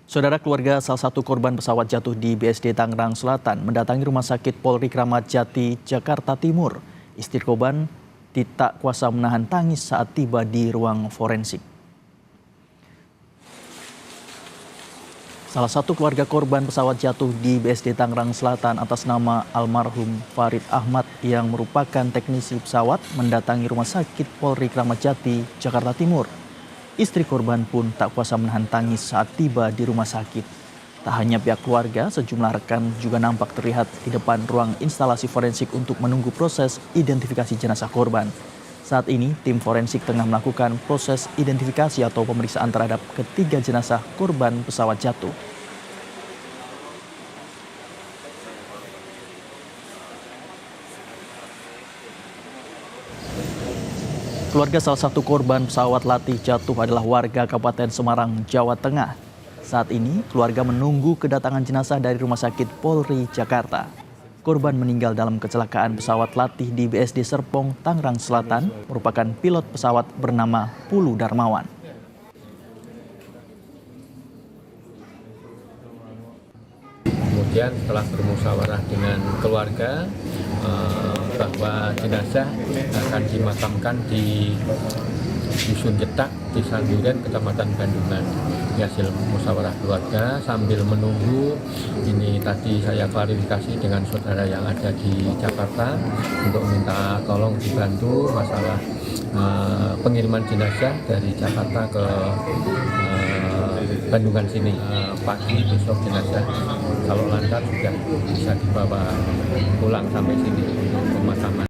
Saudara, keluarga salah satu korban pesawat jatuh di BSD Tangerang Selatan mendatangi Rumah Sakit Polri Kramat Jati, Jakarta Timur. Istri korban tidak kuasa menahan tangis saat tiba di ruang forensik. Salah satu keluarga korban pesawat jatuh di BSD Tangerang Selatan atas nama almarhum Farid Ahmad yang merupakan teknisi pesawat mendatangi Rumah Sakit Polri Kramat Jati, Jakarta Timur. Istri korban pun tak kuasa menahan tangis saat tiba di rumah sakit. Tak hanya pihak keluarga, sejumlah rekan juga nampak terlihat di depan ruang instalasi forensik untuk menunggu proses identifikasi jenazah korban. Saat ini, tim forensik tengah melakukan proses identifikasi atau pemeriksaan terhadap ketiga jenazah korban pesawat jatuh. Keluarga salah satu korban pesawat latih jatuh adalah warga Kabupaten Semarang, Jawa Tengah. Saat ini, keluarga menunggu kedatangan jenazah dari Rumah Sakit Polri Jakarta. Korban meninggal dalam kecelakaan pesawat latih di BSD Serpong, Tangerang Selatan, merupakan pilot pesawat bernama Pulu Darmawan. Kemudian setelah bermusyawarah dengan keluarga bahwa jenazah akan dimakamkan di Dusun Jetak, Desa Duren, Kecamatan Bandungan. Di hasil musyawarah keluarga sambil menunggu ini tadi saya klarifikasi dengan saudara yang ada di Jakarta untuk minta tolong dibantu masalah pengiriman jenazah dari Jakarta ke Bandungan sini. Pagi besok jenazah kalau lancar sudah bisa dibawa pulang sampai sini untuk pemakaman.